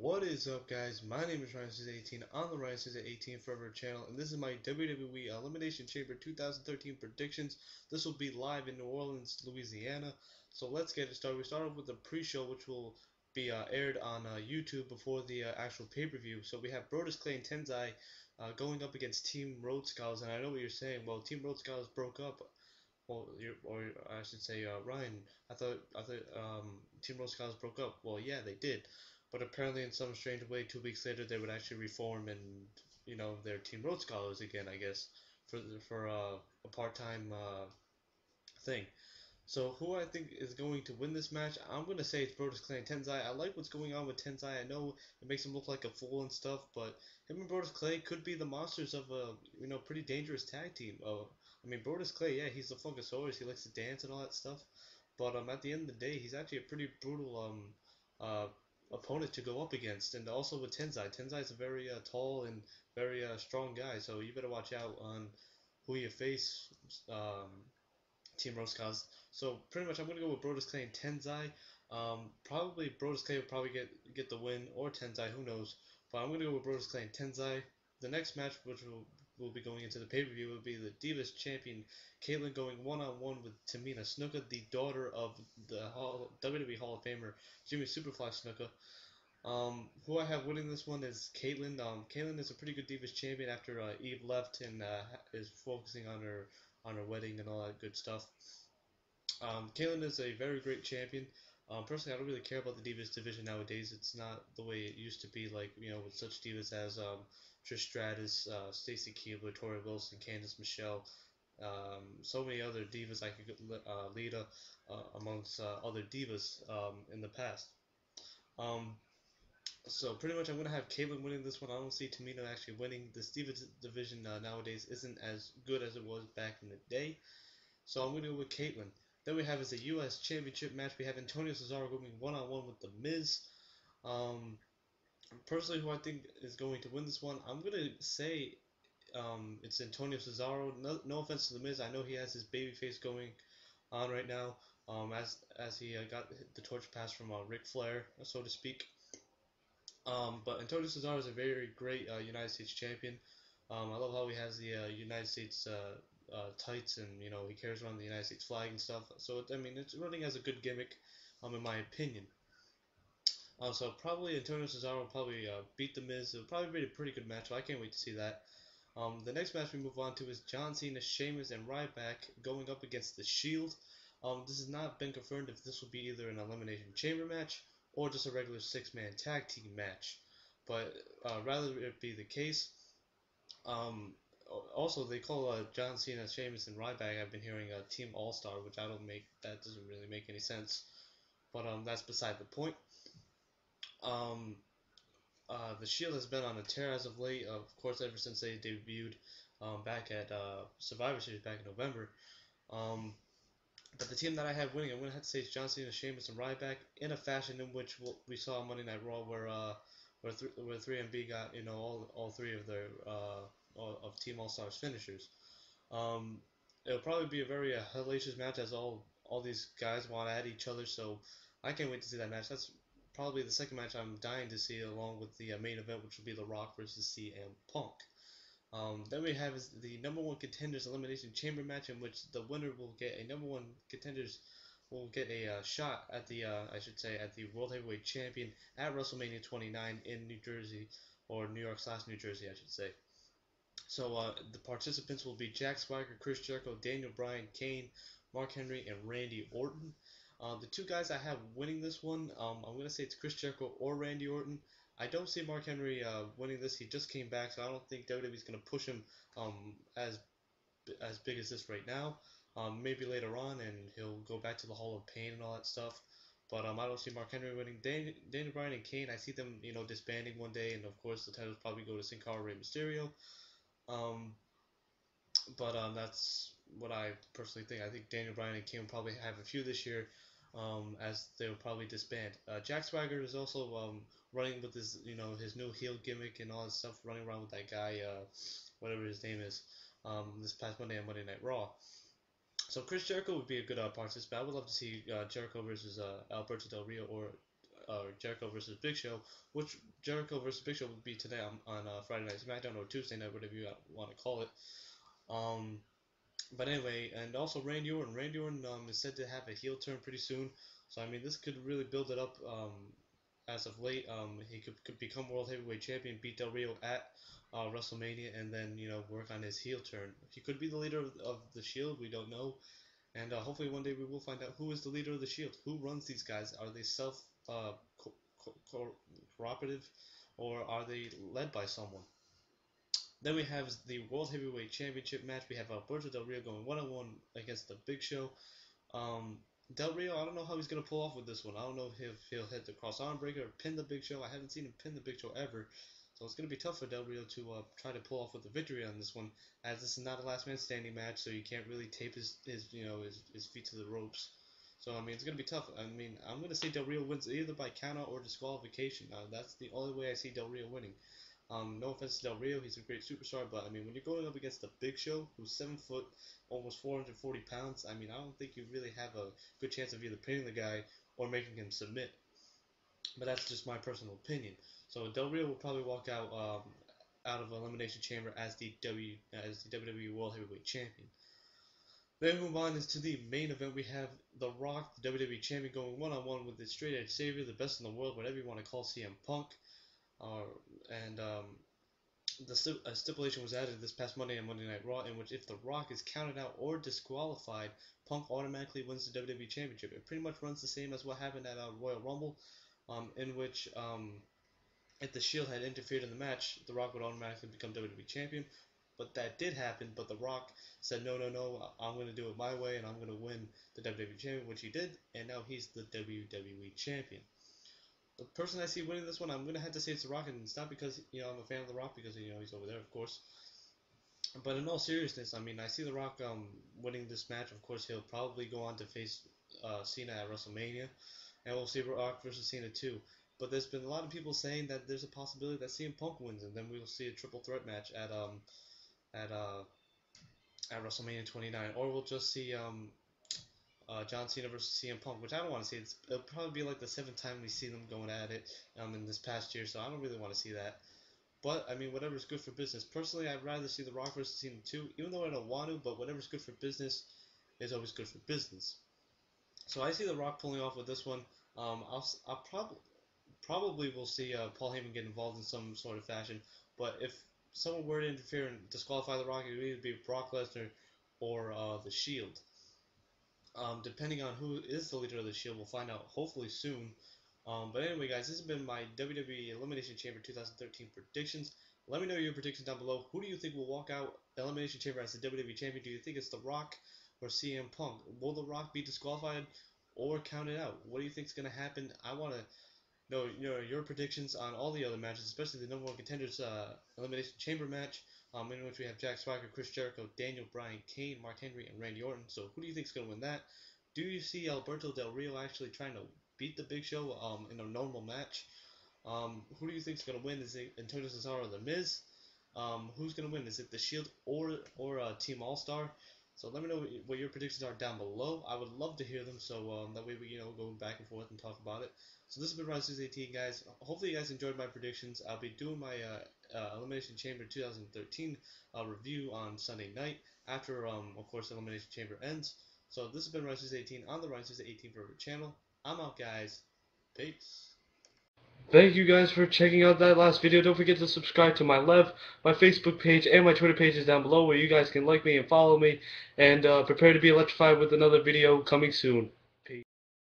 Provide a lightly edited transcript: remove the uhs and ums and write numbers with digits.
What is up, guys? My name is Ryan18 on the Ryan18 Forever channel, and this is my WWE Elimination Chamber 2013 predictions. This will be live in New Orleans, Louisiana. So let's get it started. We start off with the pre-show, which will be aired on YouTube before the actual pay-per-view. So we have Brodus, Clay, and Tensai going up against Team Rhodes Scholars, and I know what you're saying. Well, Team Rhodes Scholars broke up. Well, or I should say, Ryan. I thought Team Rhodes Scholars broke up. Well, yeah, they did. But apparently, in some strange way, 2 weeks later, they would actually reform and their Team Road Scholars again, I guess, for a part-time thing. So who I think is going to win this match? I'm gonna say it's Brodus Clay and Tensai. I like what's going on with Tensai. I know it makes him look like a fool and stuff, but him and Brodus Clay could be the monsters of a pretty dangerous tag team. I mean Brodus Clay, yeah, he's the Funkasaurus. He likes to dance and all that stuff. But at the end of the day, he's actually a pretty brutal uh opponent to go up against. And also with Tensai, Tensai is a very tall and very strong guy. So you better watch out on who you face. Team Roscos. So pretty much I'm gonna go with Brodus Clay and Tensai. Probably Brodus Clay will probably get the win, or Tensai, who knows. But I'm gonna go with Brodus Clay and Tensai. The next match, which will be going into the pay-per-view, will be the Divas champion Kaitlyn going one-on-one with Tamina Snuka, the daughter of the WWE Hall of Famer Jimmy Superfly Snuka. Who I have winning this one is Kaitlyn. Kaitlyn is a pretty good Divas champion after Eve left and is focusing on her wedding and all that good stuff. Kaitlyn is a very great champion. Personally, I don't really care about the Divas division nowadays. It's not the way it used to be, like, with such Divas as Trish Stratus, Stacy Keibler, Tori Wilson, Candice Michelle, so many other Divas I could lead amongst other Divas in the past. So pretty much I'm going to have Kaitlyn winning this one. I don't see Tamina actually winning. This Divas division nowadays isn't as good as it was back in the day. So I'm going to go with Kaitlyn. Then we have as a U.S. Championship match, we have Antonio Cesaro going one-on-one with The Miz. Personally, who I think is going to win this one, I'm going to say it's Antonio Cesaro. No offense to The Miz. I know he has his babyface going on right now, as he got the torch passed from Ric Flair, so to speak. But Antonio Cesaro is a very great United States champion. I love how he has the United States tights, and he carries around the United States flag and stuff. So I mean, it's running as a good gimmick, in my opinion. So probably Antonio Cesaro will probably beat The Miz. It'll probably be a pretty good match. So I can't wait to see that. The next match we move on to is John Cena, Sheamus, and Ryback going up against The Shield. This has not been confirmed if this will be either an Elimination Chamber match or just a regular 6-man tag team match. But rather it be the case. Also, they call John Cena, Sheamus, and Ryback. I've been hearing Team All Star, which that doesn't really make any sense. But that's beside the point. The Shield has been on a tear as of late. Of course, ever since they debuted back at Survivor Series back in November. But the team that I have winning, I'm going to have to say, is John Cena, Sheamus, and Ryback, in a fashion in which we saw on Monday Night Raw, where 3MB got all three of their of Team All Stars finishers. It'll probably be a very hellacious match, as all these guys want at each other. So I can't wait to see that match. That's probably the second match I'm dying to see, along with the main event, which will be The Rock versus CM Punk. Then we have the number one contenders elimination chamber match, in which the winner will get a number one contenders will get a shot at the at the World Heavyweight Champion at WrestleMania 29 in New Jersey, or New York / New Jersey, I should say. So the participants will be Jack Swagger, Chris Jericho, Daniel Bryan, Kane, Mark Henry, and Randy Orton. The two guys I have winning this one, I'm going to say it's Chris Jericho or Randy Orton. I don't see Mark Henry winning this. He just came back, so I don't think WWE is going to push him as big as this right now. Maybe later on, and he'll go back to the Hall of Pain and all that stuff. But I don't see Mark Henry winning. Daniel Bryan and Kane, I see them disbanding one day, and of course the titles probably go to Sin Cara, Rey Mysterio. But that's what I personally think. I think Daniel Bryan and Kane will probably have a few this year, as they will probably disband. Jack Swagger is also running with his his new heel gimmick and all that stuff, running around with that guy, whatever his name is, this past Monday on Monday Night Raw. So Chris Jericho would be a good participant. I would love to see Jericho versus Alberto Del Rio, or Jericho versus Big Show, which Jericho versus Big Show would be today on Friday Night SmackDown or Tuesday night, whatever you want to call it. But anyway, and also Randy Orton. Randy Orton is said to have a heel turn pretty soon, so I mean this could really build it up. As of late, he could become World Heavyweight Champion, beat Del Rio at WrestleMania, and then work on his heel turn. He could be the leader of the Shield. We don't know, and hopefully one day we will find out who is the leader of the Shield. Who runs these guys? Are they cooperative, or are they led by someone? Then we have the World Heavyweight Championship match. We have Alberto Del Rio going one-on-one against the Big Show. Del Rio, I don't know how he's going to pull off with this one. I don't know if he'll hit the cross arm breaker or pin the Big Show. I haven't seen him pin the Big Show ever. So it's going to be tough for Del Rio to try to pull off with the victory on this one, as this is not a last man standing match, so you can't really tape his feet to the ropes. So I mean it's going to be tough. I mean I'm going to say Del Rio wins either by countout or disqualification. That's the only way I see Del Rio winning. No offense to Del Rio, he's a great superstar, but I mean when you're going up against the Big Show, who's 7 foot, almost 440 pounds, I mean I don't think you really have a good chance of either pinning the guy or making him submit. But that's just my personal opinion. So Del Rio will probably walk out of Elimination Chamber as the WWE World Heavyweight Champion. Then we move on into the main event. We have The Rock, the WWE Champion, going one-on-one with the Straight Edge Savior, the best in the world, whatever you want to call CM Punk. The stipulation was added this past Monday on Monday Night Raw, in which if The Rock is counted out or disqualified, Punk automatically wins the WWE Championship. It pretty much runs the same as what happened at Royal Rumble, in which if the Shield had interfered in the match, The Rock would automatically become WWE Champion. But that did happen, but The Rock said, no, I'm going to do it my way, and I'm going to win the WWE Champion, which he did, and now he's the WWE Champion. The person I see winning this one, I'm going to have to say it's The Rock, and it's not because, I'm a fan of The Rock, because, he's over there, of course. But in all seriousness, I mean, I see The Rock winning this match. Of course, he'll probably go on to face Cena at WrestleMania, and we'll see Rock versus Cena too. But there's been a lot of people saying that there's a possibility that CM Punk wins, and then we'll see a triple threat match at WrestleMania 29, or we'll just see John Cena versus CM Punk, which I don't want to see. It'll probably be like the 7th time we see them going at it in this past year, so I don't really want to see that. But I mean, whatever's good for business. Personally, I'd rather see The Rock versus Cena too, even though I don't want to. But whatever's good for business is always good for business. So I see The Rock pulling off with this one. I'll probably will see Paul Heyman get involved in some sort of fashion. But if someone were to interfere and disqualify The Rock, it would either be Brock Lesnar or the Shield. Depending on who is the leader of the Shield, we'll find out hopefully soon. But anyway, guys, this has been my WWE Elimination Chamber 2013 predictions. Let me know your predictions down below. Who do you think will walk out Elimination Chamber as the WWE Champion? Do you think it's The Rock or CM Punk? Will The Rock be disqualified or counted out? What do you think is going to happen? I want to know your predictions on all the other matches, especially the number one contenders Elimination Chamber match, in which we have Jack Swagger, Chris Jericho, Daniel Bryan, Kane, Mark Henry, and Randy Orton. So who do you think is going to win that? Do you see Alberto Del Rio actually trying to beat the Big Show in a normal match? Who do you think is going to win? Is it Antonio Cesaro or The Miz? Who's going to win? Is it the Shield or Team All Star? So let me know what your predictions are down below. I would love to hear them, so that way we go back and forth and talk about it. So this has been Ryan18, guys. Hopefully you guys enjoyed my predictions. I'll be doing my Elimination Chamber 2013 review on Sunday night after, of course, Elimination Chamber ends. So this has been Ryan18 on the Ryan18 Forever channel. I'm out, guys. Peace. Thank you guys for checking out that last video. Don't forget to subscribe to my Facebook page, and my Twitter page is down below where you guys can like me and follow me. And prepare to be electrified with another video coming soon.